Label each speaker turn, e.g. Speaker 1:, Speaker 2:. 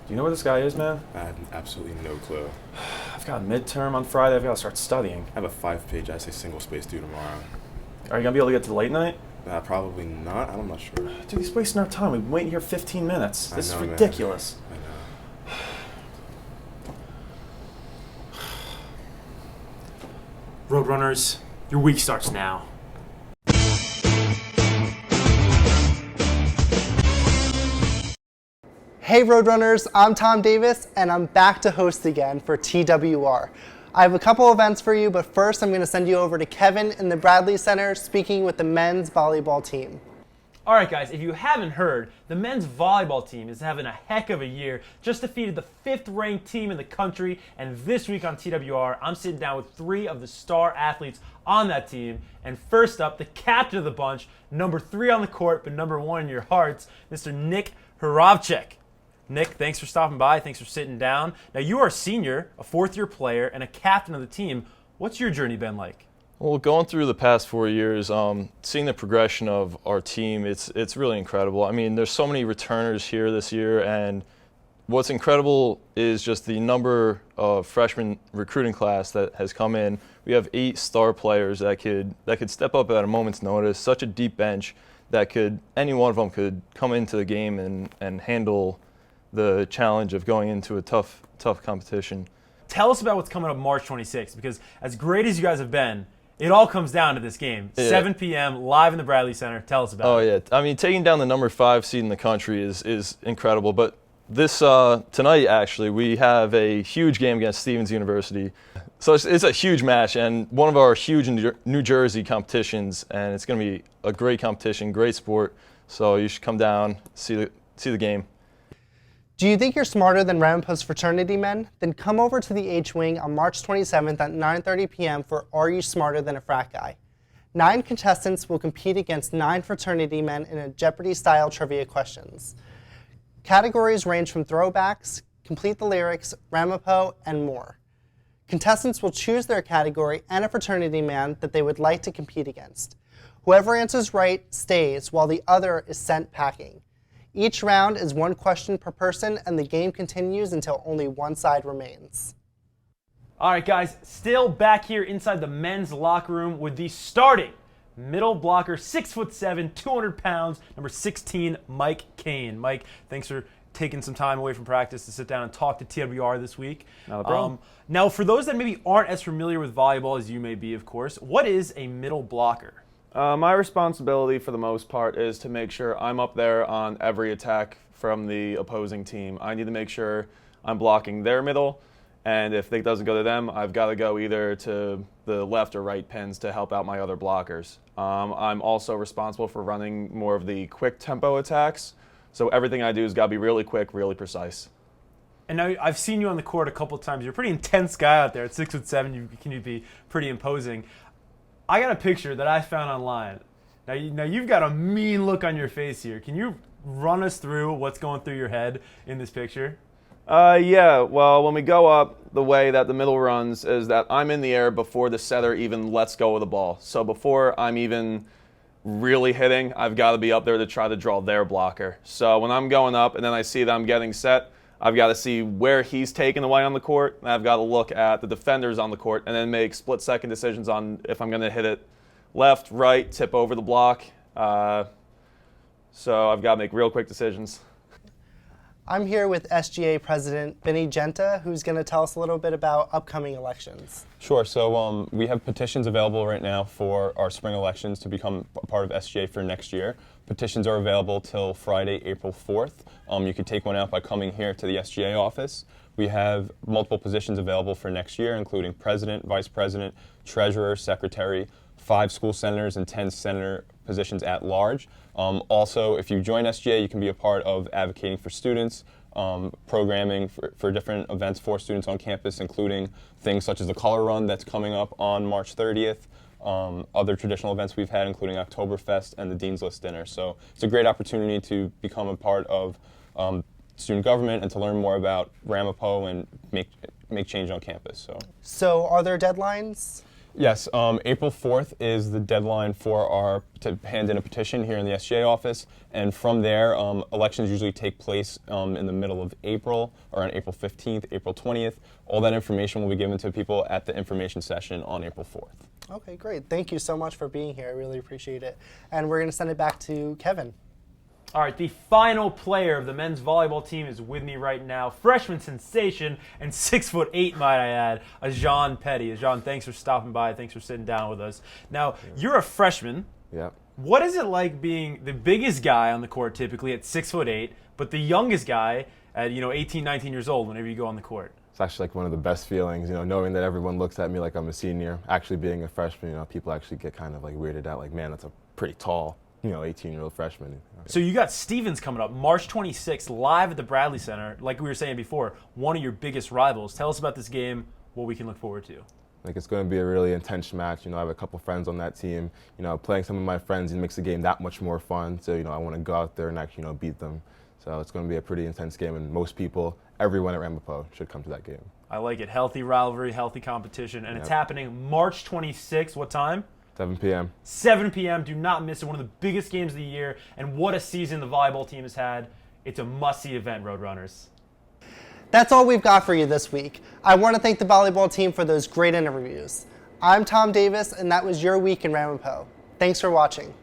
Speaker 1: Do you know where this guy is, man?
Speaker 2: I had absolutely no clue.
Speaker 1: I've got a midterm on Friday. I've got to start studying.
Speaker 2: I have a 5-page essay single-space due tomorrow.
Speaker 1: Are you going to be able to get to the late night?
Speaker 2: Probably not. I'm not sure.
Speaker 1: Dude, he's wasting our time. We've been waiting here 15 minutes. This is
Speaker 2: man.
Speaker 1: ridiculous.
Speaker 2: I know.
Speaker 3: Roadrunners, your week starts now.
Speaker 4: Hey Roadrunners, I'm Tom Davis and I'm back to host again for TWR. I have a couple events for you, but first I'm going to send you over to Kevin in the Bradley Center speaking with the men's volleyball team.
Speaker 3: All right, guys, if you haven't heard, the men's volleyball team is having a heck of a year. Just defeated the 5th-ranked team in the country, and this week on TWR, I'm sitting down with 3 of the star athletes on that team. And first up, the captain of the bunch, number 3 on the court, but number 1 in your hearts, Mr. Nick Huravchik. Nick, thanks for stopping by. Thanks for sitting down. Now, you are a senior, a 4th-year player, and a captain of the team. What's your journey been like?
Speaker 5: Well, going through the past 4 years, seeing the progression of our team, it's really incredible. I mean, there's so many returners here this year, and what's incredible is just the number of freshman recruiting class that has come in. We have 8 star players that could step up at a moment's notice. Such a deep bench that any one of them could come into the game and handle the challenge of going into a tough competition.
Speaker 3: Tell us about what's coming up March 26th, because as great as you guys have been, it all comes down to this game.
Speaker 5: Yeah.
Speaker 3: 7 p.m. live in the Bradley Center. Tell us about it.
Speaker 5: Oh yeah, I mean, taking down the number 5 seed in the country is incredible. But this tonight, actually, we have a huge game against Stevens University. So it's a huge match and one of our huge New Jersey competitions, and it's going to be a great competition, great sport. So you should come down, see the game.
Speaker 4: Do you think you're smarter than Ramapo's fraternity men? Then come over to the H-Wing on March 27th at 9:30 p.m. for Are You Smarter Than a Frat Guy? 9 contestants will compete against 9 fraternity men in a Jeopardy-style trivia questions. Categories range from throwbacks, complete the lyrics, Ramapo, and more. Contestants will choose their category and a fraternity man that they would like to compete against. Whoever answers right stays while the other is sent packing. Each round is 1 question per person, and the game continues until only one side remains.
Speaker 3: All right, guys, still back here inside the men's locker room with the starting middle blocker, 6'7", 200 pounds, number 16, Mike Kane. Mike, thanks for taking some time away from practice to sit down and talk to TWR this week.
Speaker 1: Not a problem.
Speaker 3: Now, for those that maybe aren't as familiar with volleyball as you may be, of course, what is a middle blocker?
Speaker 6: My responsibility for the most part is to make sure I'm up there on every attack from the opposing team. I need to make sure I'm blocking their middle, and if it doesn't go to them, I've got to go either to the left or right pins to help out my other blockers. I'm also responsible for running more of the quick tempo attacks, so everything I do has got to be really quick, really precise.
Speaker 3: And now I've seen you on the court a couple times. You're a pretty intense guy out there. At 6'7", you can be pretty imposing. I got a picture that I found online. Now you've got a mean look on your face here. Can you run us through what's going through your head in this picture?
Speaker 6: Yeah, well, when we go up, the way that the middle runs is that I'm in the air before the setter even lets go of the ball. So before I'm even really hitting, I've got to be up there to try to draw their blocker. So when I'm going up and then I see that I'm getting set, I've got to see where he's taken away on the court, and I've got to look at the defenders on the court and then make split-second decisions on if I'm going to hit it left, right, tip over the block. So I've got to make real quick decisions.
Speaker 4: I'm here with SGA President Vinny Genta, who's going to tell us a little bit about upcoming elections.
Speaker 7: Sure. So we have petitions available right now for our spring elections to become a part of SGA for next year. Petitions are available till Friday, April 4th. You can take one out by coming here to the SGA office. We have multiple positions available for next year, including president, vice president, treasurer, secretary, 5 school senators, and 10 senator positions at large. Also, if you join SGA, you can be a part of advocating for students, programming for different events for students on campus, including things such as the Color Run that's coming up on March 30th, other traditional events we've had, including Oktoberfest and the Dean's List Dinner. So it's a great opportunity to become a part of student government and to learn more about Ramapo and make change on campus. So
Speaker 4: are there deadlines?
Speaker 7: Yes, April 4th is the deadline to hand in a petition here in the SGA office, and from there, elections usually take place in the middle of April, around April 15th, April 20th. All that information will be given to people at the information session on April 4th.
Speaker 4: Okay, great. Thank you so much for being here. I really appreciate it. And we're going to send it back to Kevin.
Speaker 3: All right, the final player of the men's volleyball team is with me right now. Freshman sensation and 6'8", might I add, Ajan Petty. Ajan, thanks for stopping by. Thanks for sitting down with us. Now, you're a freshman.
Speaker 2: Yep.
Speaker 3: What is it like being the biggest guy on the court typically at 6'8", but the youngest guy at 18, 19 years old whenever you go on the court?
Speaker 2: It's actually like one of the best feelings, knowing that everyone looks at me like I'm a senior. Actually being a freshman, people actually get kind of like weirded out, like, man, that's a pretty tall 18-year-old freshman.
Speaker 3: So you got Stevens coming up March 26th live at the Bradley Center. Like we were saying before, one of your biggest rivals. Tell us about this game, what we can look forward to.
Speaker 2: Like, it's going to be a really intense match. I have a couple friends on that team. Playing some of my friends makes the game that much more fun. So, I want to go out there and actually, beat them. So it's going to be a pretty intense game, and most people, everyone at Ramapo, should come to that game.
Speaker 3: I like it. Healthy rivalry, healthy competition, and it's happening March 26th. What time?
Speaker 2: 7 p.m.
Speaker 3: 7 p.m. Do not miss it. One of the biggest games of the year, and what a season the volleyball team has had. It's a must-see event, Roadrunners.
Speaker 4: That's all we've got for you this week. I want to thank the volleyball team for those great interviews. I'm Tom Davis, and that was your week in Ramapo. Thanks for watching.